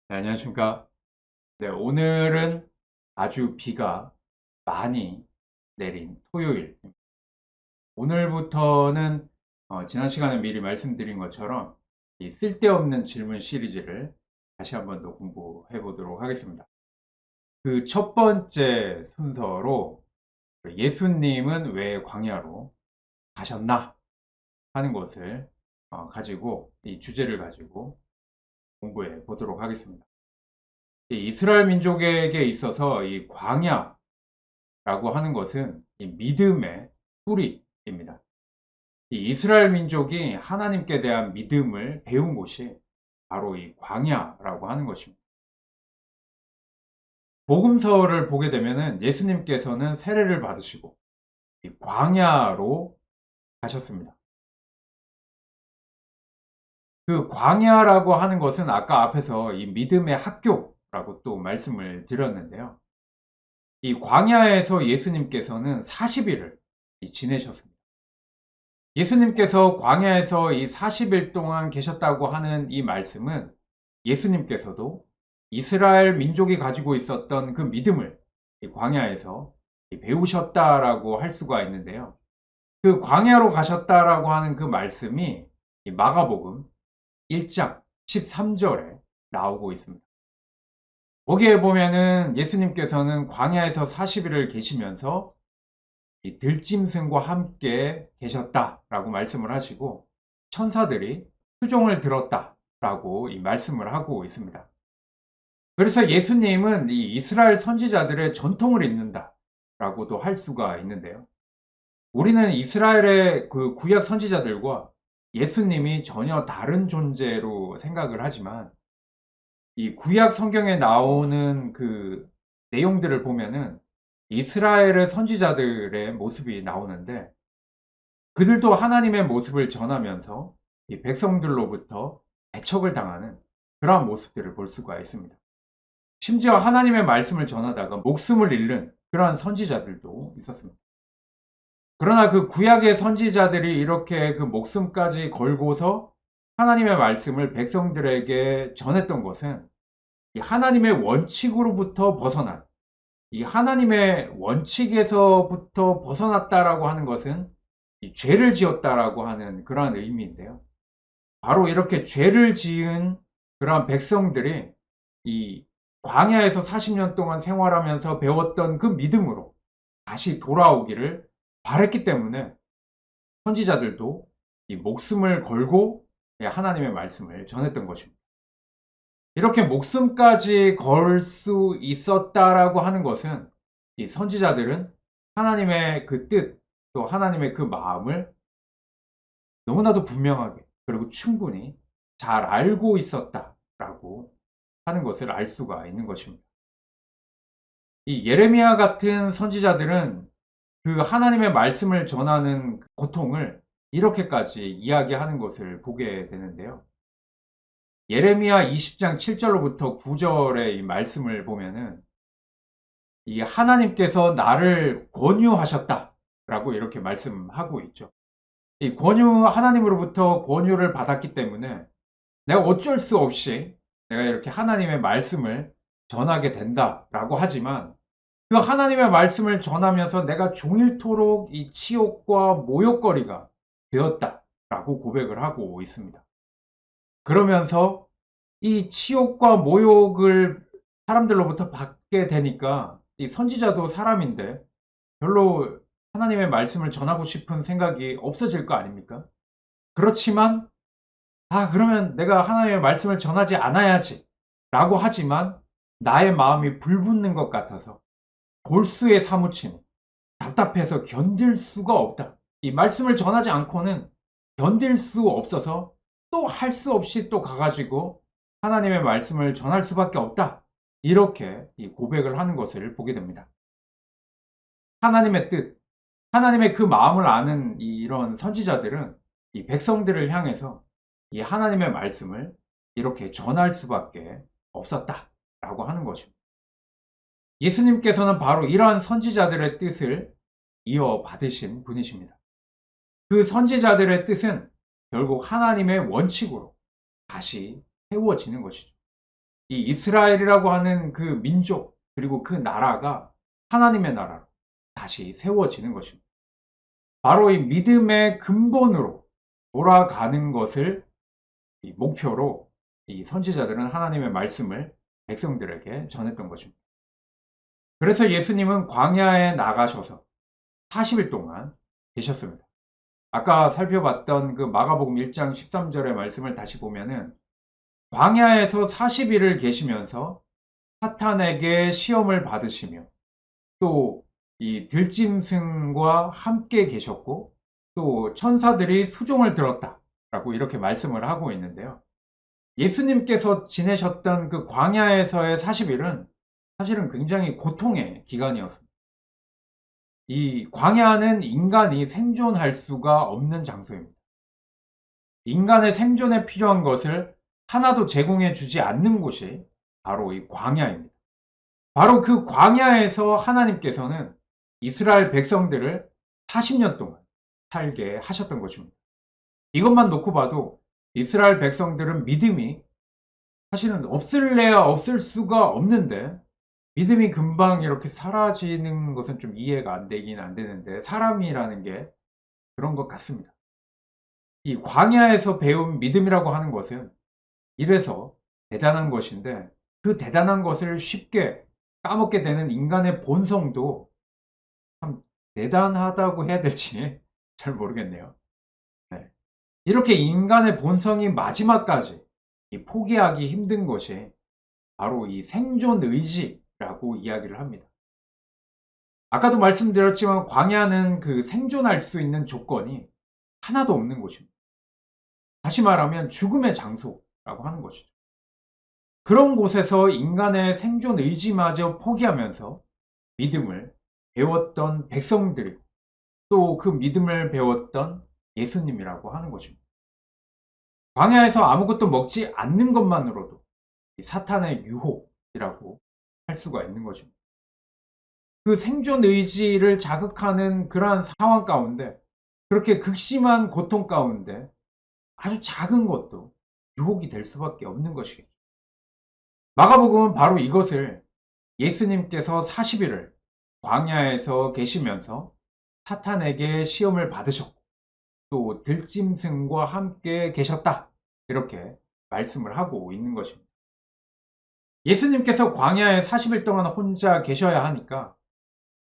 네, 안녕하십니까. 네, 오늘은 아주 비가 많이 내린 토요일. 오늘부터는 지난 시간에 미리 말씀드린 것처럼 이 쓸데없는 질문 시리즈를 다시 한번 더 공부해 보도록 하겠습니다. 그 첫 번째 순서로 예수님은 왜 광야로 가셨나 하는 것을 가지고 이 주제를 가지고 공부해 보도록 하겠습니다. 이 이스라엘 민족에게 있어서 이 광야라고 하는 것은 이 믿음의 뿌리입니다. 이 이스라엘 민족이 하나님께 대한 믿음을 배운 곳이 바로 이 광야라고 하는 것입니다. 복음서를 보게 되면은 예수님께서는 세례를 받으시고 이 광야로 가셨습니다. 그 광야라고 하는 것은 아까 앞에서 이 믿음의 학교라고 또 말씀을 드렸는데요. 이 광야에서 예수님께서는 40일을 지내셨습니다. 예수님께서 광야에서 이 40일 동안 계셨다고 하는 이 말씀은 예수님께서도 이스라엘 민족이 가지고 있었던 그 믿음을 이 광야에서 배우셨다라고 할 수가 있는데요. 그 광야로 가셨다라고 하는 그 말씀이 이 마가복음 1장 13절에 나오고 있습니다. 거기에 보면은 예수님께서는 광야에서 40일을 계시면서 이 들짐승과 함께 계셨다라고 말씀을 하시고 천사들이 수종을 들었다라고 이 말씀을 하고 있습니다. 그래서 예수님은 이 이스라엘 선지자들의 전통을 잇는다라고도 할 수가 있는데요. 우리는 이스라엘의 그 구약 선지자들과 예수님이 전혀 다른 존재로 생각을 하지만 이 구약 성경에 나오는 그 내용들을 보면은 이스라엘의 선지자들의 모습이 나오는데 그들도 하나님의 모습을 전하면서 이 백성들로부터 배척을 당하는 그러한 모습들을 볼 수가 있습니다. 심지어 하나님의 말씀을 전하다가 목숨을 잃는 그러한 선지자들도 있었습니다. 그러나 그 구약의 선지자들이 이렇게 그 목숨까지 걸고서 하나님의 말씀을 백성들에게 전했던 것은 이 하나님의 원칙으로부터 벗어난 이 하나님의 원칙에서부터 벗어났다라고 하는 것은 이 죄를 지었다라고 하는 그러한 의미인데요. 바로 이렇게 죄를 지은 그러한 백성들이 이 광야에서 40년 동안 생활하면서 배웠던 그 믿음으로 다시 돌아오기를 바랬기 때문에 선지자들도 이 목숨을 걸고 하나님의 말씀을 전했던 것입니다. 이렇게 목숨까지 걸 수 있었다라고 하는 것은 이 선지자들은 하나님의 그 뜻, 또 하나님의 그 마음을 너무나도 분명하게 그리고 충분히 잘 알고 있었다라고 하는 것을 알 수가 있는 것입니다. 이 예레미야 같은 선지자들은 그 하나님의 말씀을 전하는 고통을 이렇게까지 이야기하는 것을 보게 되는데요. 예레미야 20장 7절로부터 9절의 이 말씀을 보면은 이 하나님께서 나를 권유하셨다라고 이렇게 말씀하고 있죠. 이 하나님으로부터 권유를 받았기 때문에 내가 어쩔 수 없이 내가 이렇게 하나님의 말씀을 전하게 된다라고 하지만 그 하나님의 말씀을 전하면서 내가 종일토록 이 치욕과 모욕거리가 되었다라고 고백을 하고 있습니다. 그러면서 이 치욕과 모욕을 사람들로부터 받게 되니까 이 선지자도 사람인데 별로 하나님의 말씀을 전하고 싶은 생각이 없어질 거 아닙니까? 그렇지만 그러면 내가 하나님의 말씀을 전하지 않아야지 라고 하지만 나의 마음이 불붙는 것 같아서 골수에 사무치는 답답해서 견딜 수가 없다. 이 말씀을 전하지 않고는 견딜 수 없어서 또 할 수 없이 또 가가지고 하나님의 말씀을 전할 수밖에 없다. 이렇게 이 고백을 하는 것을 보게 됩니다. 하나님의 뜻, 하나님의 그 마음을 아는 이런 선지자들은 이 백성들을 향해서 이 하나님의 말씀을 이렇게 전할 수밖에 없었다라고 하는 것입니다. 예수님께서는 바로 이러한 선지자들의 뜻을 이어받으신 분이십니다. 그 선지자들의 뜻은 결국 하나님의 원칙으로 다시 세워지는 것이죠. 이 이스라엘이라고 하는 그 민족, 그리고 그 나라가 하나님의 나라로 다시 세워지는 것입니다. 바로 이 믿음의 근본으로 돌아가는 것을 이 목표로 이 선지자들은 하나님의 말씀을 백성들에게 전했던 것입니다. 그래서 예수님은 광야에 나가셔서 40일 동안 계셨습니다. 아까 살펴봤던 그 마가복음 1장 13절의 말씀을 다시 보면은 광야에서 40일을 계시면서 사탄에게 시험을 받으시며 또 이 들짐승과 함께 계셨고 또 천사들이 수종을 들었다라고 이렇게 말씀을 하고 있는데요. 예수님께서 지내셨던 그 광야에서의 40일은 사실은 굉장히 고통의 기간이었습니다. 이 광야는 인간이 생존할 수가 없는 장소입니다. 인간의 생존에 필요한 것을 하나도 제공해 주지 않는 곳이 바로 이 광야입니다. 바로 그 광야에서 하나님께서는 이스라엘 백성들을 40년 동안 살게 하셨던 것입니다. 이것만 놓고 봐도 이스라엘 백성들은 믿음이 사실은 없을래야 없을 수가 없는데 믿음이 금방 이렇게 사라지는 것은 좀 이해가 안 되긴 안 되는데 사람이라는 게 그런 것 같습니다. 이 광야에서 배운 믿음이라고 하는 것은 이래서 대단한 것인데 그 대단한 것을 쉽게 까먹게 되는 인간의 본성도 참 대단하다고 해야 될지 잘 모르겠네요. 네. 이렇게 인간의 본성이 마지막까지 이 포기하기 힘든 것이 바로 이 생존 의지라고 이야기를 합니다. 아까도 말씀드렸지만 광야는 그 생존할 수 있는 조건이 하나도 없는 곳입니다. 다시 말하면 죽음의 장소라고 하는 것이죠. 그런 곳에서 인간의 생존 의지마저 포기하면서 믿음을 배웠던 백성들이고 또 그 믿음을 배웠던 예수님이라고 하는 것입니다. 광야에서 아무것도 먹지 않는 것만으로도 사탄의 유혹이라고 할 수가 있는 것입니다. 그 생존 의지를 자극하는 그러한 상황 가운데 그렇게 극심한 고통 가운데 아주 작은 것도 유혹이 될 수밖에 없는 것이겠죠. 마가복음은 바로 이것을 예수님께서 40일을 광야에서 계시면서 사탄에게 시험을 받으셨고 또 들짐승과 함께 계셨다 이렇게 말씀을 하고 있는 것입니다. 예수님께서 광야에 40일 동안 혼자 계셔야 하니까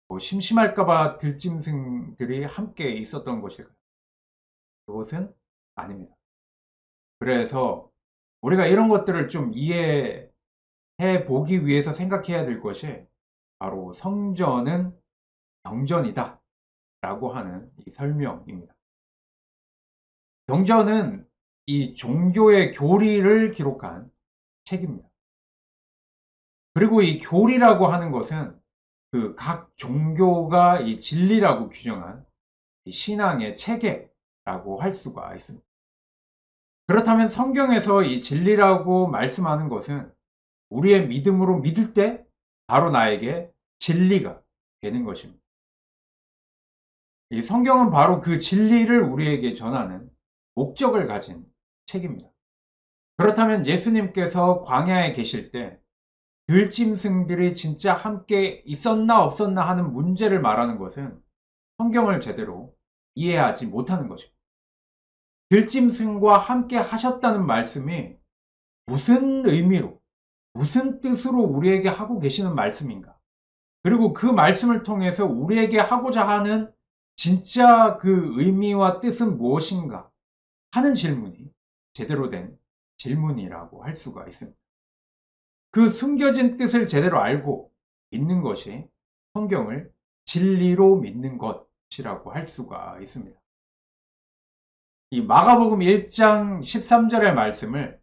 뭐 심심할까봐 들짐승들이 함께 있었던 것일까요? 그것은 아닙니다. 그래서 우리가 이런 것들을 좀 이해해 보기 위해서 생각해야 될 것이 바로 성전은 경전이다 라고 하는 이 설명입니다. 경전은 이 종교의 교리를 기록한 책입니다. 그리고 이 교리라고 하는 것은 그 각 종교가 이 진리라고 규정한 이 신앙의 체계라고 할 수가 있습니다. 그렇다면 성경에서 이 진리라고 말씀하는 것은 우리의 믿음으로 믿을 때 바로 나에게 진리가 되는 것입니다. 이 성경은 바로 그 진리를 우리에게 전하는 목적을 가진 책입니다. 그렇다면 예수님께서 광야에 계실 때 들짐승들이 진짜 함께 있었나 없었나 하는 문제를 말하는 것은 성경을 제대로 이해하지 못하는 것입니다. 들짐승과 함께 하셨다는 말씀이 무슨 의미로, 무슨 뜻으로 우리에게 하고 계시는 말씀인가? 그리고 그 말씀을 통해서 우리에게 하고자 하는 진짜 그 의미와 뜻은 무엇인가 하는 질문이 제대로 된 질문이라고 할 수가 있습니다. 그 숨겨진 뜻을 제대로 알고 믿는 것이 성경을 진리로 믿는 것이라고 할 수가 있습니다. 이 마가복음 1장 13절의 말씀을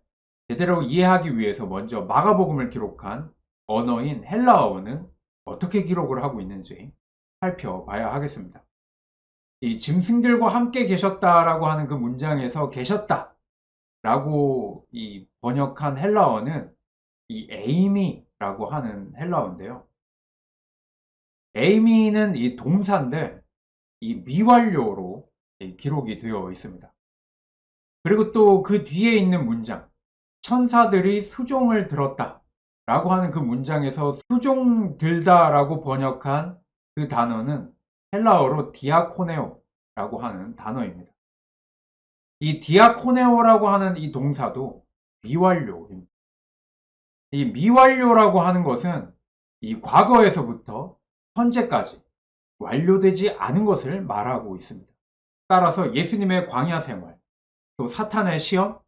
제대로 이해하기 위해서 먼저 마가복음을 기록한 언어인 헬라어는 어떻게 기록을 하고 있는지 살펴봐야 하겠습니다. 이 짐승들과 함께 계셨다라고 하는 그 문장에서 계셨다라고 이 번역한 헬라어는 이 에이미라고 하는 헬라어인데요. 에이미는 이 동사인데 이 미완료로 기록이 되어 있습니다. 그리고 또 그 뒤에 있는 문장 천사들이 수종을 들었다 라고 하는 그 문장에서 수종 들다 라고 번역한 그 단어는 헬라어로 디아코네오 라고 하는 단어입니다. 이 디아코네오라고 하는 이 동사도 미완료입니다. 이 미완료라고 하는 것은 이 과거에서부터 현재까지 완료되지 않은 것을 말하고 있습니다. 따라서 예수님의 광야 생활, 또 사탄의 시험,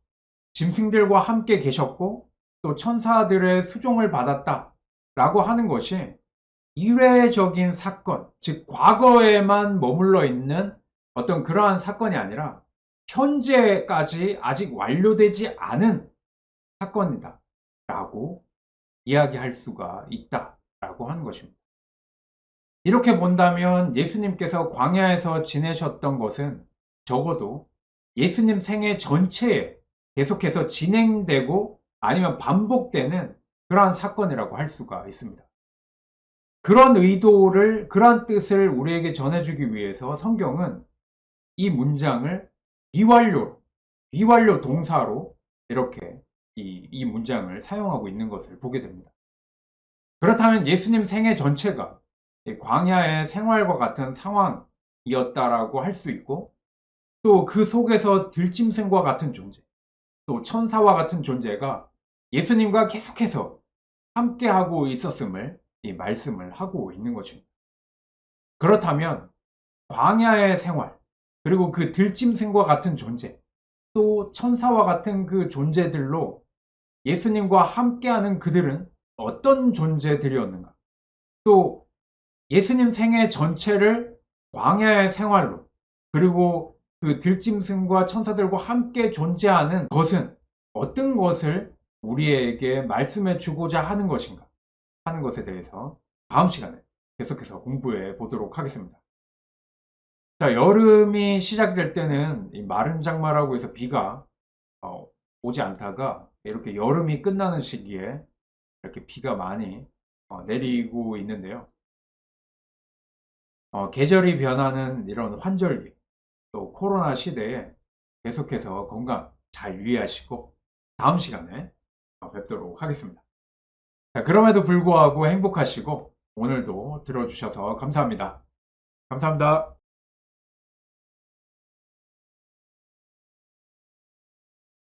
짐승들과 함께 계셨고 또 천사들의 수종을 받았다 라고 하는 것이 이례적인 사건, 즉 과거에만 머물러 있는 어떤 그러한 사건이 아니라 현재까지 아직 완료되지 않은 사건이다 라고 이야기할 수가 있다 라고 하는 것입니다. 이렇게 본다면 예수님께서 광야에서 지내셨던 것은 적어도 예수님 생애 전체에 계속해서 진행되고 아니면 반복되는 그러한 사건이라고 할 수가 있습니다. 그런 의도를, 그러한 뜻을 우리에게 전해주기 위해서 성경은 이 문장을 미완료 동사로 이렇게 이 문장을 사용하고 있는 것을 보게 됩니다. 그렇다면 예수님 생애 전체가 광야의 생활과 같은 상황이었다라고 할 수 있고, 또 그 속에서 들짐승과 같은 존재, 또 천사와 같은 존재가 예수님과 계속해서 함께하고 있었음을 이 말씀을 하고 있는 것입니다. 그렇다면 광야의 생활, 그리고 그 들짐승과 같은 존재, 또 천사와 같은 그 존재들로 예수님과 함께하는 그들은 어떤 존재들이었는가? 또 예수님 생애 전체를 광야의 생활로, 그리고 그 들짐승과 천사들과 함께 존재하는 것은 어떤 것을 우리에게 말씀해 주고자 하는 것인가 하는 것에 대해서 다음 시간에 계속해서 공부해 보도록 하겠습니다. 자, 여름이 시작될 때는 이 마른 장마라고 해서 비가 오지 않다가 이렇게 여름이 끝나는 시기에 이렇게 비가 많이 내리고 있는데요. 계절이 변하는 이런 환절기, 또 코로나 시대에 계속해서 건강 잘 유의하시고 다음 시간에 뵙도록 하겠습니다. 자, 그럼에도 불구하고 행복하시고 오늘도 들어주셔서 감사합니다. 감사합니다.